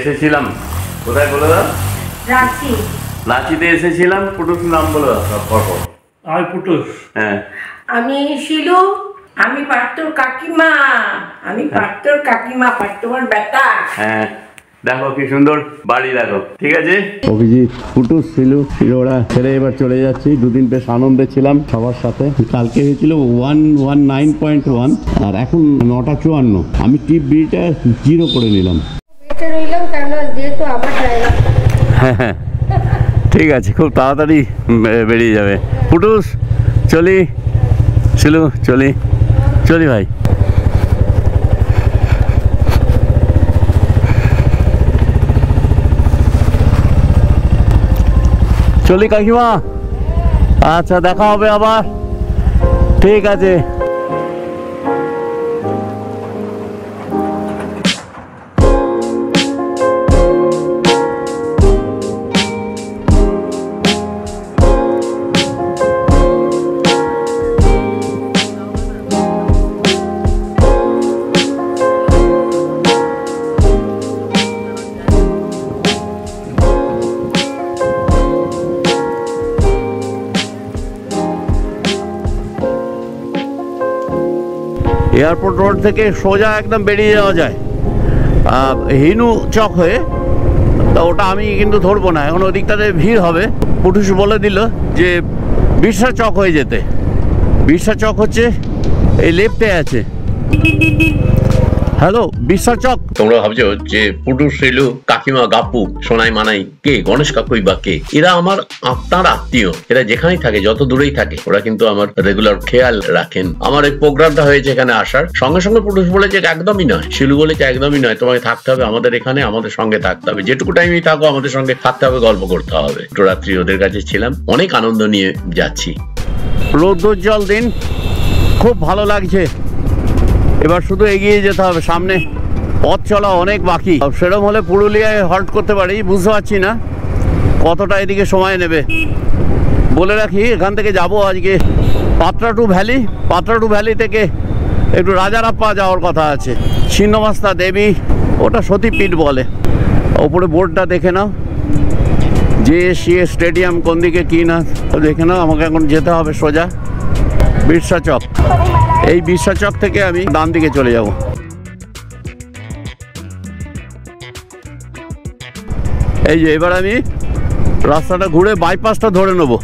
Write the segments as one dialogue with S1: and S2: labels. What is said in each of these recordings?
S1: এসেছিলাম কোথায় বলে দাও?
S2: রাঁচি।
S1: রাঁচিতে এসেছিলাম। পুটুস নাম বলে দাও সব পরপর।
S3: আমি পুটুস।
S1: হ্যাঁ,
S2: আমি শিলু। আমি পার্থর কাকিমা। পার্থর বেটা।
S1: হ্যাঁ, দেখো কি সুন্দর বাড়ি, দেখো। ঠিক আছে, অভিজিৎ, পুটুস, ওরা ছেড়ে এবার চলে যাচ্ছি। দুদিন বেশ আনন্দে ছিলাম সবার সাথে। কালকে হয়েছিল 119.1 আর এখন 9:54। আমি টিপ বিটা 0 করে নিলাম।
S2: রইলাম কেন, যেহেতু আমার জায়গা।
S1: হ্যাঁ, ঠিক আছে, খুব তাড়াতাড়ি বেরিয়ে যাবে। পুটুস চলি, চলি ভাই। চলি কাকিমা, আচ্ছা দেখা হবে আবার। ঠিক আছে। এয়ারপোর্ট রোড থেকে সোজা একদম বেরিয়ে যাওয়া যায় হিনু চক হয়ে। তা ওটা আমি কিন্তু ধরবো না, এখন ওদিকটাতে ভিড় হবে। পুটুস বলে দিল যে বিরসা চক হয়ে যেতে। বিরসা চক হচ্ছে এই লেফটে আছে। হ্যালো, বিরসা চক।
S4: তোমরা ভাবছো যে পুটুস, রিলু, কাকিমা, গাপু, সোনাই, মানাই কে, গণেশ কাকুই বা কে? এরা আমার আত্মার আত্মীয়। এরা যেখানেই থাকে, যত দূরেই থাকে, ওরা কিন্তু আমার রেগুলার খেয়াল রাখেন। আমার এই প্রোগ্রামটা হয়েছে এখানে আসার সঙ্গে সঙ্গে পুটুস বলেছে একদমই নয়, শিলু বলেছে একদমই নয়, তোমাকে থাকতে হবে আমাদের এখানে, আমাদের সঙ্গে থাকতে হবে, যেটুকু টাইমই থাকো আমাদের সঙ্গে থাকতে হবে, গল্প করতে হবে। একটু রাত্রি ওদের কাছে ছিলাম, অনেক আনন্দ নিয়ে যাচ্ছি।
S1: রৌদ্রোজ্জ্বল দিন, খুব ভালো লাগছে। এবার শুধু এগিয়ে যেতে হবে সামনে, পথ চলা অনেক বাকি। সেরকম হলে পুরুলিয়ায় হল্ট করতে পারি, বুঝতে পারছি না কতটা এদিকে সময় নেবে। বলে রাখি, এখান থেকে যাব আজকে Patratu valley. Patratu valley থেকে একটু রাজারাপ্পা যাওয়ার কথা আছে। ছিন্নমস্তা দেবী, ওটা সতীপীঠ বলে। ওপরে বোর্ডটা দেখে নাও, JSCA স্টেডিয়াম কোন দিকে কি না দেখে নাও। আমাকে এখন যেতে হবে সোজা বিরসা চক। এই বিরসা চক থেকে আমি ডান দিকে চলে যাব। এই যে এবার আমি রাস্তাটা ঘুরে বাইপাসটা ধরে নেব।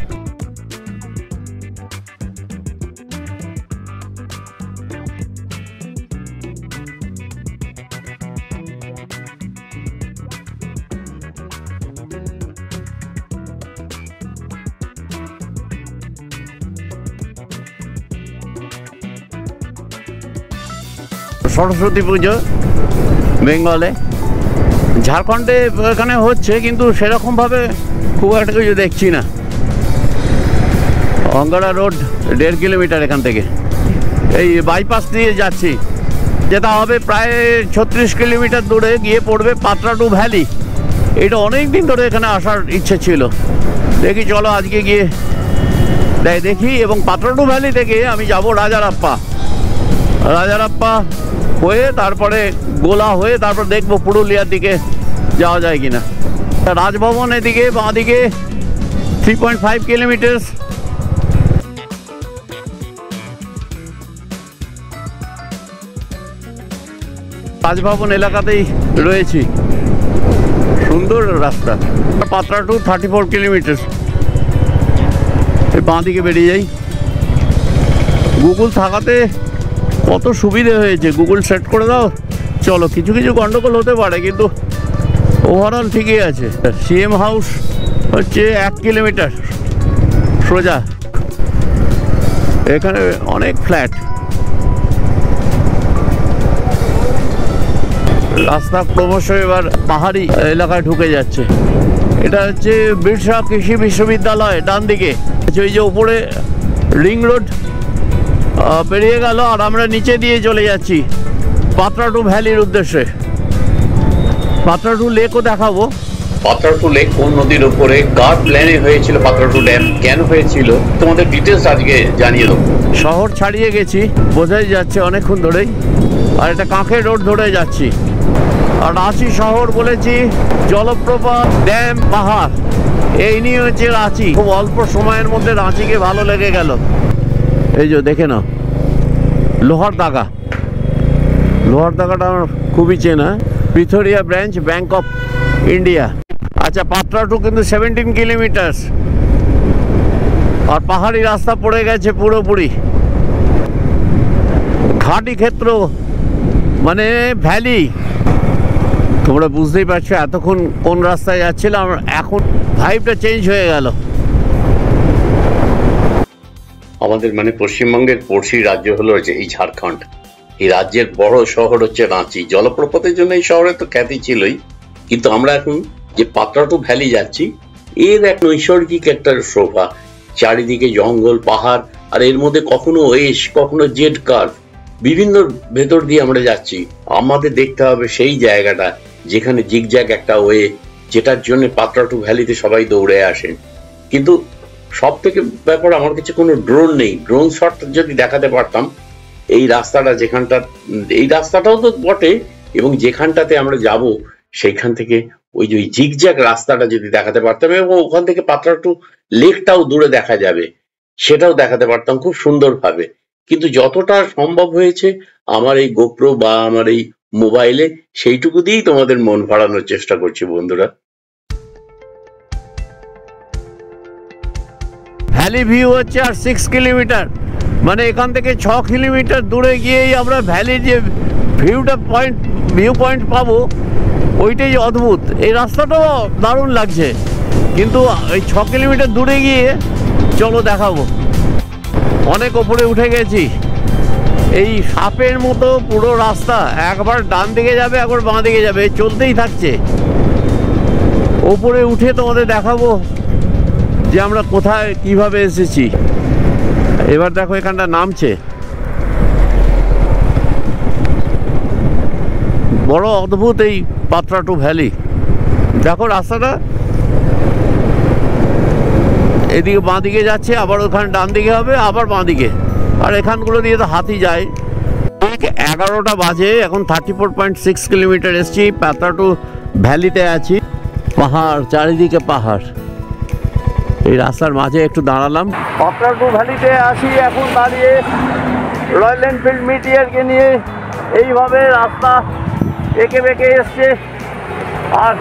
S1: সরস্বতী পুজো বেঙ্গলে, ঝাড়খণ্ডে এখানে হচ্ছে, কিন্তু সেরকমভাবে খুব একটা কিছু দেখছি না। অঙ্গারা রোড 1.5 কিলোমিটার এখান থেকে। এই বাইপাস দিয়ে যাচ্ছি, যেটা হবে প্রায় 36 কিলোমিটার দূরে গিয়ে পড়বে পাত্রা টু ভ্যালি। এটা অনেক দিন ধরে এখানে আসার ইচ্ছে ছিল। দেখি, চলো আজকে গিয়ে দেখি। এবং পাত্রা টু ভ্যালি থেকে আমি যাব রাজারাপ্পা হয়ে, তারপরে গোলা হয়ে, তারপর দেখবো পুরুলিয়ার দিকে যাওয়া যায় কিনা। রাজভবন এদিকে বাঁ দিকে 3.5 কিলোমিটার। রাজভবন এলাকাতেই রয়েছি, সুন্দর রাস্তা। Patratu 34 kilometre. বাঁ দিকে বেরিয়ে যাই। গুগল থাকাতে কত সুবিধে হয়েছে, গুগল সেট করে দাও, চলো। কিছু কিছু গন্ডগোল হতে পারে, কিন্তু ওভারঅল ঠিকই আছে। CM হাউস হচ্ছে 1 কিলোমিটার সোজা। এখানে অনেক ফ্ল্যাট। রাস্তা ক্রমশ এবার পাহাড়ি এলাকায় ঢুকে যাচ্ছে। এটা হচ্ছে বিরসা কৃষি বিশ্ববিদ্যালয় ডান দিকে। ওই যে উপরে রিং রোড পেরিয়ে গেল, আর আমরা নিচে দিয়ে চলে যাচ্ছি পাত্রা টু ভ্যালির উদ্দেশ্যে। পাত্রা টু লেকও দেখাবো।
S4: পাত্রা টু লেক কোন নদীর উপরে, কার প্ল্যানে হয়েছিল, পাত্রা টু ড্যাম কেন হয়েছিল, তোমাদের ডিটেলস আজকে জানিয়ে দেবো।
S1: শহর ছাড়িয়ে গেছি, বোঝাই যাচ্ছে অনেকক্ষণ ধরেই। আর এটা কাঁখে রোড ধরে যাচ্ছি। আর রাঁচি শহর বলেছি, জলপ্রপাত, ড্যাম, পাহাড়, এই নিয়ে হচ্ছে রাঁচি। খুব অল্প সময়ের মধ্যে রাঁচিকে ভালো লেগে গেল। এই যে দেখে নাও, লোহার দাগা, লোহার দাগাটা আমার খুবই চেনা। পিথোরিয়া ব্রাঞ্চ, ব্যাংক অফ ইন্ডিয়া। আচ্ছা, পাটরা টু কিন্তু 17 কিলোমিটার, আর পাহাড়ি রাস্তা পড়ে গেছে পুরোপুরি। ঘাটি ক্ষেত্র মানে ভ্যালি। তোমরা বুঝতেই পারছো এতক্ষণ কোন রাস্তায় যাচ্ছিলাম, এখন ভাইবটা চেঞ্জ হয়ে গেল।
S4: আমাদের মানে পশ্চিমবঙ্গের পড়শি রাজ্য হলো যে এই ঝাড়খণ্ড। এই রাজ্যের বড় শহর হচ্ছে রাঁচি। জলপ্রপাতের জন্য এই শহরে তো খ্যাতি ছিলই, কিন্তু আমরা এখন যে পাটরা টু ভ্যালি যাচ্ছি, এর এক নৈসর্গিক একটা শোভা। চারিদিকে জঙ্গল, পাহাড়, আর এর মধ্যে কখনো এস, কখনো জেড কার্ভ, বিভিন্ন ভেতর দিয়ে আমরা যাচ্ছি। আমাদের দেখতে হবে সেই জায়গাটা যেখানে জিগজ্যাগ একটা ওয়ে, যেটার জন্য পাটরা টু ভ্যালিতে সবাই দৌড়ে আসেন। কিন্তু সব থেকে ব্যাপার, আমার কাছে কোনো ড্রোন নেই। ড্রোন শট যদি দেখাতে পারতাম এই রাস্তাটা, যেখানটা, এই রাস্তাটাও তো বটে, এবং যেখানটাতে আমরা যাব সেইখান থেকে ওই যে জিগজ্যাগ রাস্তাটা যদি দেখাতে পারতাম, এবং ওখান থেকে পাটরা টু লেকটাও দূরে দেখা যাবে, সেটাও দেখাতে পারতাম খুব সুন্দরভাবে। কিন্তু যতটা সম্ভব হয়েছে আমার এই গোপ্রো বা আমার এই মোবাইলে, সেইটুকু দিয়েই তোমাদের মন ভরানোর চেষ্টা করছি বন্ধুরা।
S1: ভ্যালি ভিউ হচ্ছে আর 6 কিলোমিটার, মানে এখান থেকে 6 কিলোমিটার দূরে গিয়েই আমরা ভ্যালির যে ভিউ পয়েন্ট পাবো, ওইটাই অদ্ভুত। এই রাস্তাটাও দারুণ লাগছে, কিন্তু এই 6 কিলোমিটার দূরে গিয়ে চলো দেখাবো। অনেক ওপরে উঠে গেছি, এই সাপের মতো পুরো রাস্তা, একবার ডান দিকে যাবে, একবার বাঁ দিকে যাবে, চলতেই থাকছে। ওপরে উঠে তোমাদের দেখাবো যে আমরা কোথায় কিভাবে এসেছি। এবার দেখো এখানটা নামছে, বড় অদ্ভুত এই পাটরা টু ভ্যালি। দেখো রাস্তাটা এদিকে বাঁ দিকে যাচ্ছে, আবার ওখানে ডান দিকে হবে, আবার বাঁ দিকে, আর এখানগুলো দিয়ে তো হাতি যায়। 11টা বাজে, এখন 34.6 কিলোমিটার এসছি, পাটরা টু ভ্যালিতে আছি। পাহাড়, চারিদিকে পাহাড়। এই রাস্তার মাঝে একটু দাঁড়ালাম। পাটরা টু ভ্যালিতে আসি এখন দাঁড়িয়ে, রয়্যাল এনফিল্ড মিটিয়ারকে নিয়ে। এইভাবে রাস্তা এঁকে বেঁকে এসছে, আর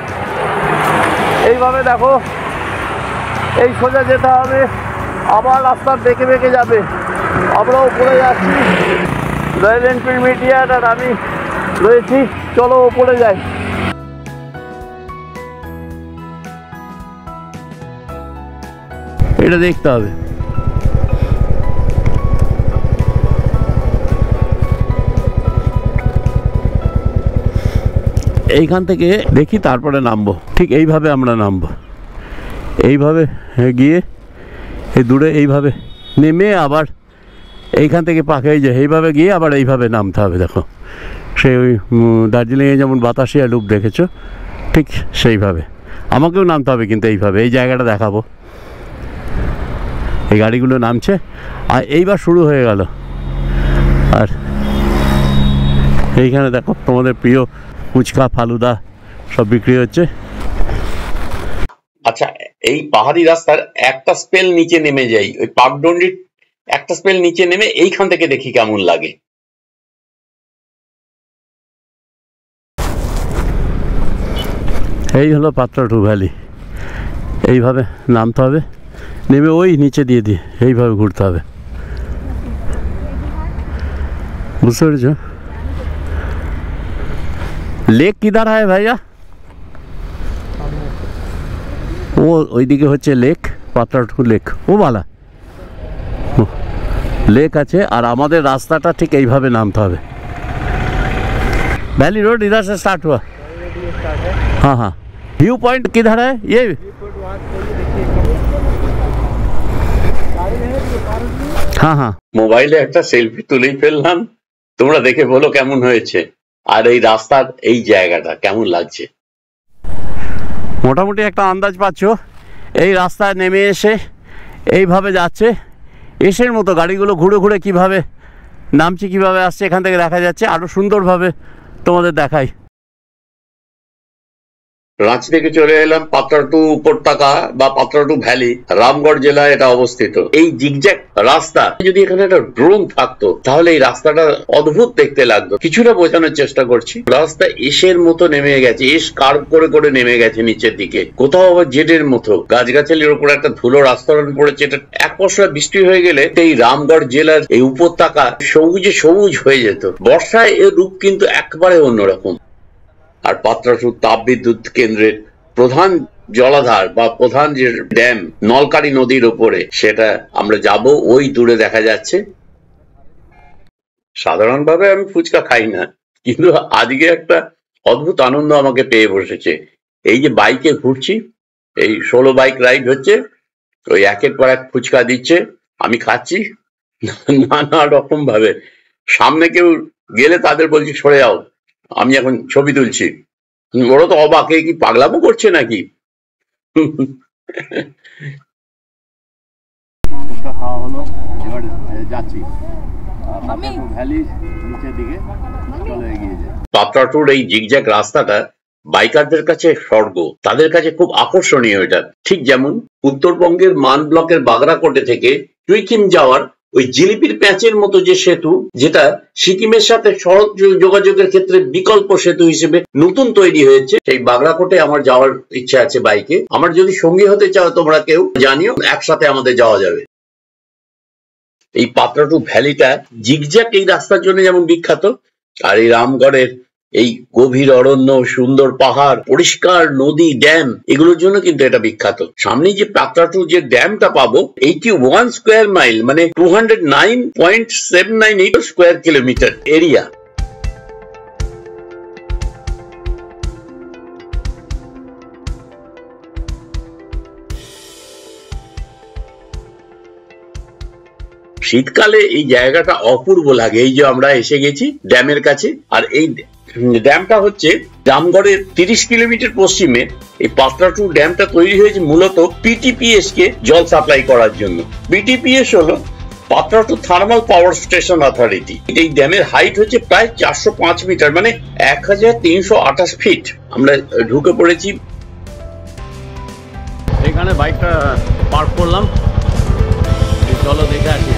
S1: এইভাবে দেখো, এই সোজা যেতে হবে, আবার রাস্তা বেঁকে বেঁকে যাবে। আমরা উপরে যাচ্ছি, রয়্যাল এনফিল্ড মিটিয়ার আর আমি রয়েছি। চলো উপরে যাই। এটা দেখতে হবে। এইখান থেকে দেখি, তারপরে নামবো। ঠিক এইভাবে আমরা নামবো, এইভাবে গিয়ে এই দূরে এইভাবে নেমে আবার এইখান থেকে পাকে যে এইভাবে গিয়ে আবার এইভাবে নামতে হবে। দেখো সেই ওই দার্জিলিংয়ে যেমন বাতাসিয়া লুপ দেখেছো, ঠিক সেইভাবে আমাকেও নামতে হবে, কিন্তু এইভাবে। এই জায়গাটা দেখাবো, এই গাড়িগুলো নামছে, আর এইবার শুরু হয়ে গেল। আর এইখানে দেখো তোমাদের প্রিয় ফুচকা, ফালুদা সব বিক্রি হচ্ছে।
S4: আচ্ছা, এই পাহাড়ি রাস্তার একটা স্পেল নিচে নেমে যাই, ওই পাকডন্ডির একটা স্পেল নিচে নেমে এইখান থেকে দেখি কেমন লাগে।
S1: এই হলো পাটরা টু ভ্যালি। এইভাবে নামতে হবে, নেমে ওই নিচে দিয়ে এইভাবে ঘুরতে হবে। বুঝতে পেরেছো? लेक किधर है भैया? वो ওইদিকে হচ্ছে লেক, পাটরা টু লেক, ও বালা লেক আছে। আর আমাদের রাস্তাটা ঠিক এইভাবে নামতে হবে। वैली रोड इधर से स्टार्ट हुआ? हाँ हाँ। व्यू पॉइंट किधर है ये? हाँ हाँ।
S4: মোবাইলে একটা সেলফি তুলেই ফেললাম, তোমরা দেখে বলো কেমন হয়েছে, আর এই রাস্তার এই জায়গাটা কেমন লাগছে।
S1: মোটামুটি একটা আন্দাজ পাচ্ছ। এই রাস্তায় নেমে এসে এইভাবে যাচ্ছে, এসের মতো গাড়িগুলো ঘুরে ঘুরে কিভাবে নামছে, কিভাবে আসছে, এখান থেকে দেখা যাচ্ছে। আরও সুন্দরভাবে তোমাদের দেখাই।
S4: রাঁচি থেকে চলে এলাম পাত্রাটু উপত্যকা বা পাত্রাটু ভ্যালি, রামগড় জেলায় এটা অবস্থিত। এই জিগজ্যাগ রাস্তা, যদি এখানে একটা ড্রোন থাকতো তাহলে এই রাস্তাটা অদ্ভুত দেখতে লাগতো। কিছুটা বোঝানোর চেষ্টা করছি। রাস্তা এসের মতো নেমে গেছে, এস কার্ভ করে করে নেমে গেছে নিচের দিকে, কোথাও আবার জেডের মতো গাছগাছালির উপর একটা ধুলোর আস্তরণ পড়েছে। এটা এক পশলা বৃষ্টি হয়ে গেলে এই রামগড় জেলার এই উপত্যকা সবুজে সবুজ হয়ে যেত। বর্ষায় এর রূপ কিন্তু একবারে অন্যরকম। আর পাত্রাটু তাপবিদ্যুৎ কেন্দ্রের প্রধান জলাধার বা প্রধান যে ড্যাম নলকারী নদীর উপরে, সেটা আমরা যাব, ওই দূরে দেখা যাচ্ছে। সাধারণভাবে আমি ফুচকা খাই না, কিন্তু আজকে একটা অদ্ভুত আনন্দ আমাকে পেয়ে বসেছে। এই যে বাইকে ঘুরছি, এই 16 বাইক রাইড হচ্ছে, ওই একের পর এক ফুচকা দিচ্ছে, আমি খাচ্ছি নানা রকম ভাবে। সামনে কেউ গেলে তাদের বলছি সরে যাও, আমি এখন ছবি তুলছি। ওরা তো অবাক, কি পাগলামো করছে নাকি।
S1: খাওয়া হলো, এবার যাচ্ছি পাত্রাটু ভ্যালি নিচের দিকে, চলে এগিয়ে। পাত্রাটুর এই জিগজ্যাগ রাস্তাটা বাইকারদের কাছে স্বর্গ, তাদের কাছে খুব আকর্ষণীয়। এটা ঠিক যেমন উত্তরবঙ্গের মান ব্লকের বাগরাকোটে থেকে টুইকিম যাওয়ার ওই জিলিপির প্যাঁচের মতো যে সেতু, যেটা সিকিমের সাথে সড়ক যোগাযোগের ক্ষেত্রে বিকল্প সেতু হিসেবে নতুন তৈরি হয়েছে, সেই বাগরাকোটে আমার যাওয়ার ইচ্ছা আছে বাইকে। আমার যদি সঙ্গী হতে চাও তোমরা কেউ, জানিও, একসাথে আমাদের যাওয়া যাবে। এই পাত্রাটু ভ্যালিটা জিগজ্যাগ এই রাস্তার জন্য যেমন বিখ্যাত, আর এই রামগড়ের এই গভীর অরণ্য, সুন্দর পাহাড়, পরিষ্কার নদী, ড্যাম, এগুলোর জন্য কিন্তু এটা বিখ্যাত। সামনে যে পাত্রাটু যে ড্যামটা পাবো, 81 স্কোয়ার মাইল, মানে 209.798 স্কোয়ার কিলোমিটার এরিয়া। শীতকালে এই জায়গাটা অপূর্ব লাগে। এই যে আমরা এসে গেছি ড্যামের কাছে, আর এই ড্যামটা হচ্ছে রামগড়ের 30 কিলোমিটার পশ্চিমে। এই পাত্রাটু ড্যামটা তৈরি হয়েছে মূলত পিটিপিএস কে জল সাপ্লাই করার জন্য। পিটিপিএস হলো পাত্রাটু থার্মাল পাওয়ার স্টেশন অথরিটি। এই ড্যামের হাইট হচ্ছে প্রায় 405 মিটার, মানে 1328 ফিট। আমরা ঢুকে পড়েছি। এখানে বাইকটা পার্ক করলাম, চলো দেখে আসি।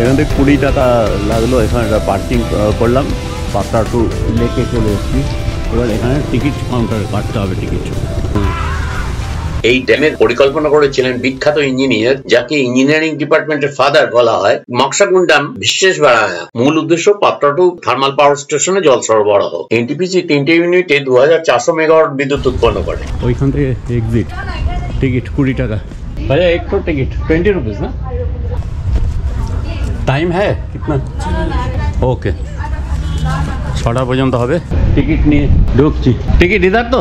S1: এখান থেকে 20 টাকা লাগলো, এখানে পার্কিং করলাম। পাত্রাটু লেকে চলে এসেছি। এবার এখানে টিকিট কাউন্টারে কাটতে হবে টিকিট। এই ড্যামের পরিকল্পনা করেছিলেন বিখ্যাত ইঞ্জিনিয়ার, যাকে ইঞ্জিনিয়ারিং ডিপার্টমেন্টের ফাদার বলা হয়, মকসাগুন্ডাম বিশ্বেশবারায়া। মূল উদ্দেশ্য পাত্রাটু থার্মাল পাওয়ার স্টেশনে জল সরবরাহ। এনটিপিসি 3টে ইউনিটে 2400 মেগাওয়াট বিদ্যুৎ উৎপন্ন করে। ওইখান থেকে এক্সিট, টিকিট 20 টাকা। भैया एक तो टिकट 20 रुपीज़ ना। टाइम है कितना? ओके, 6টা পর্যন্ত হবে। টিকিট নিয়ে ঢুকছি। টিকিট इधर तो,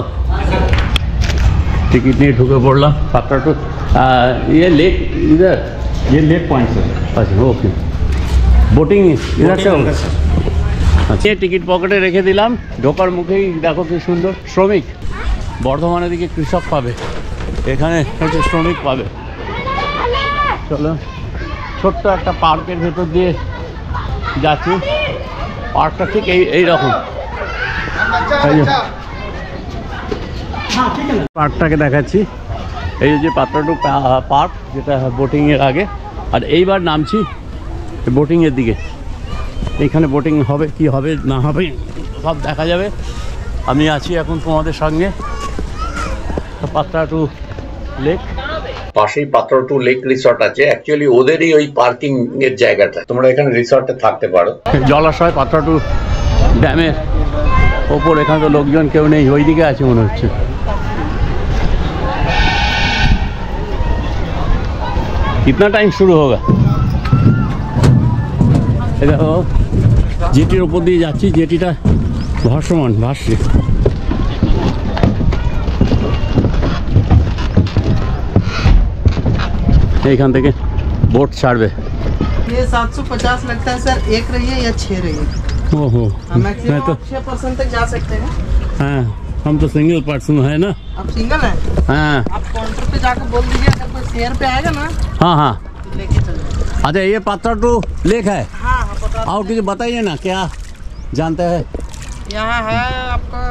S1: टिकट নিয়ে ঢুকে পড়লাম পাত্রাটু। ये लेक इधर, ये लेक पॉइंट से। अच्छा ओके, बोटिंग इधर से होगा। আচ্ছা, টিকিট পকেটে রেখে দিলাম। ঢোকার মুখেই দেখো কি সুন্দর শ্রমিক। বর্ধমানের দিকে কৃষক পাবে, এখানে হচ্ছে শ্রমিক পাবে। চলো, ছোট্ট একটা পার্কের ভেতর দিয়ে যাচ্ছি। পার্কটা ঠিক এইরকম। পার্কটাকে দেখাচ্ছি। এই যে পাত্রাটু পার্ক, যেটা বোটিংয়ের আগে। আর এইবার নামছি বোটিংয়ের দিকে। এইখানে বোটিং হবে কি হবে না হবে সব দেখা যাবে। আমি আছি এখন তোমাদের সঙ্গে পাত্রাটু লেক। পাশেই পাত্রাটু লেক রিসর্ট আছে, অ্যাকচুয়ালি ওদেরই ওই পার্কিং এর জায়গাটা। তোমরা এখানে রিসর্টে থাকতে পারো। জলাশয় পাত্রাটু ড্যামের ওপর। এখানে তো লোকজন কেউ নেই, ওইদিকে আছে মনে হচ্ছে। कितना टाइम शुरू होगा? দেখো জেটির উপর দিয়ে যাচ্ছি। জেটিটা ভাসমান, ভাসছে। এইখান থেকে बोट ছাড়বে।
S3: ये 750 लगता है सर, एक रही है या 6 रही है।
S1: ओहो,
S3: मैक्सिमम
S1: तो
S3: 6% तक जा सकते हैं।
S1: हाँ, हम तो सिंगल पर्सन है ना।
S3: आप सिंगल हैं?
S1: हाँ
S3: आप काउंटर पे जाकर बोल दीजिए, अगर कोई शेयर पे आएगा ना
S1: हाँ हाँ।
S3: तो लेके चलिए।
S1: अच्छा, ये पात्राटू लेक है।
S3: हाँ हाँ, पता।
S1: और कुछ बताइए ना, क्या जानते हैं?
S3: यहाँ है आपका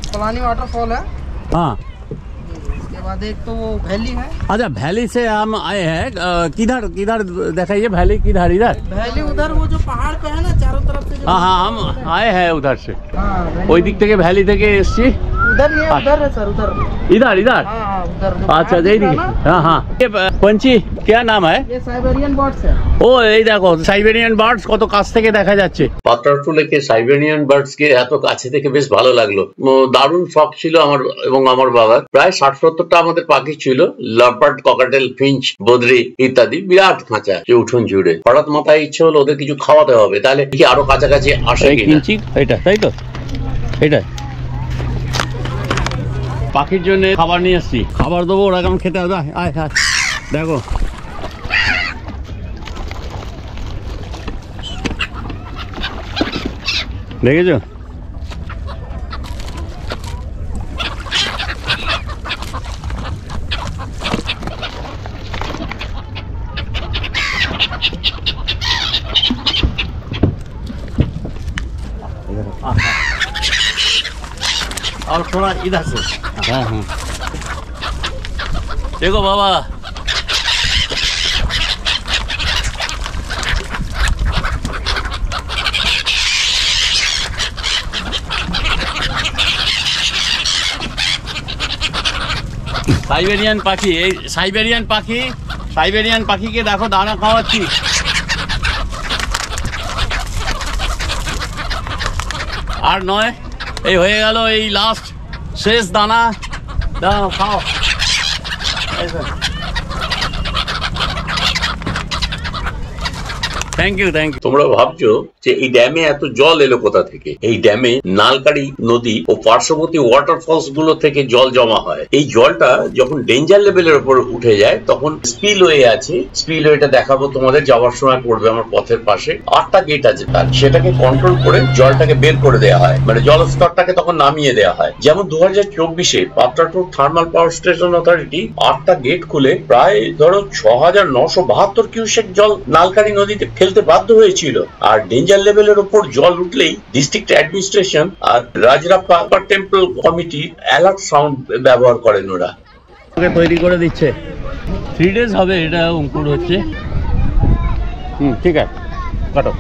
S3: पलानी वाटरफॉल है,
S1: हाँ
S3: इसके बाद एक तो वो वैली है।
S1: अच्छा, वैली से हम आए हैं। किधर किधर दिखाइए, वैली किधर? इधर?
S3: वैली उधर वो जो पहाड़ पे है ना चारों तरफ से जो।
S1: हाँ हाँ, हम आए हैं उधर से,
S3: हाँ, वैली
S1: ওই দিক থেকে ভ্যালি থেকে এসছি।
S3: उधर ही है, उधर है सर, उधर।
S1: इधर इधर?
S3: हाँ हाँ, उधर जो
S1: अच्छा,
S3: पहाड़
S1: यही
S3: दिख रहा
S1: दिख।
S3: है ना,
S1: हाँ हाँ, ये पंछी क्या नाम है?
S3: ये साइबेरियन बर्ड्स है।
S1: ও এই দেখো, সাইবেরিয়ান বার্ডস কত কাছ থেকে দেখা যাচ্ছে।
S4: পাত্রাটু লেকে সাইবেরিয়ান বার্ডস কে এত কাছে থেকে বেশ ভালো লাগলো। দারুণ শখ ছিল আমার এবং আমার বাবার। প্রায় 60-70টা আমাদের পাখি ছিল, লাভবার্ড, ককাটেল, ফিঞ্চ, বদ্রি ইত্যাদি। বিরাট খাঁচা, যে উঠোন জুড়ে। হঠাৎ মাথায় ইচ্ছে হলো ওদের কিছু খাওয়াতে হবে, তাহলে কি আরো কাছাকাছি আসে
S1: এই
S4: কিনা।
S1: কিঞ্চি এটা, তাই তো? এটা পাখির জন্য খাবার নিয়ে এসছি, খাবার দেবো, ওরা কেমন খেতে হবে। আয় আয় আয়, দেখো দেখেছো? और थोड़ा इधर से। हाँ हाँ, देखो बाबा, সাইবেরিয়ান পাখি, এই সাইবেরিয়ান পাখি, সাইবেরিয়ান পাখিকে দেখো দানা খাওয়াচ্ছি। আর নয়, এই হয়ে গেল এই লাস্ট শেষ দানা। দাও, খাও। Thank you thank you.
S4: তোমরা ভাবছো যে এই ড্যামে এত জল এলো কোথা থেকে? এই ড্যামে নালকারি নদী ও পার্শ্ববর্তী ওয়াটারফলস গুলো থেকে জল জমা হয়। এই জলটা যখন ডেঞ্জার লেভেলের উপর উঠে যায় তখন স্পিলওয়ে আছে, স্পিলওয়েটা দেখাবো তোমাদের, যাওয়ার সময় পড়বে আমার পথের পাশে। 8টা গেট আছে তার, সেটাকে কন্ট্রোল করে জলটাকে বের করে দেওয়া হয়, মানে জলস্তরটাকে তখন নামিয়ে দেওয়া হয়। যেমন 2024-এ Patratu thermal power station authority 8টা গেট খুলে প্রায় ধরো 6972 কিউসেক জল নালকারি নদীতে ফেলতে বাধ্য হয়েছিল। আর ডেঞ্জার লেভেলের উপর জল উঠলেই ডিস্ট্রিক্ট অ্যাডমিনিস্ট্রেশন আর Rajrappa temple committee alert sound ব্যবহার করেন ওরা।
S1: তৈরি করে দিচ্ছে, 3 days হবে এটা অঙ্কুর হচ্ছে। ঠিক আছে, কাটো।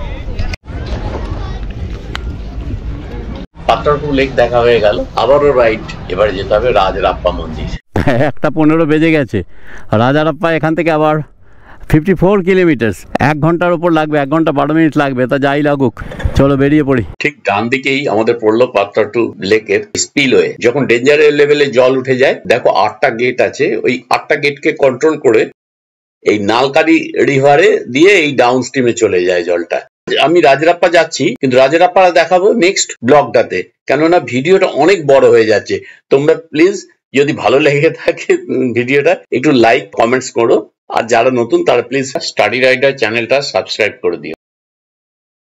S4: পাত্রাটু লেক দেখা হয়ে গেল, আবারও রাইট, এবারে যেতে হবে রাজরাপ্পা মন্দির।
S1: 1:15 বেজে গেছে। রাজারাপ্পা এখান থেকে আবার 54 কিলোমিটার, 1 ঘন্টার উপর লাগবে, 1 ঘন্টা 12 মিনিট লাগবে। তা যাই লাগুক, চলো বেরিয়ে পড়ি।
S4: ঠিক ডান দিকেই আমাদের পড়লো পাত্রাটু লেকের স্পিলওয়ে। যখন ডেঞ্জার লেভেলে জল উঠে যায়, দেখো 8টা গেট আছে, ওই 8টা গেটকে কন্ট্রোল করে এই নালকারি রিভারে দিয়ে এই ডাউন স্ট্রিমে চলে যায় জলটা। আমি রাজরাপ্পা যাচ্ছি, কিন্তু রাজরাপ্পা দেখাবো নেক্সট ব্লগটাতে, কেননা ভিডিওটা অনেক বড় হয়ে যাচ্ছে। তোমরা প্লিজ যদি ভালো লেগে থাকে ভিডিওটা, একটু লাইক কমেন্টস করো, আর যারা নতুন তারা প্লিজ স্টাডি রাইডার চ্যানেলটা সাবস্ক্রাইব করে দিও।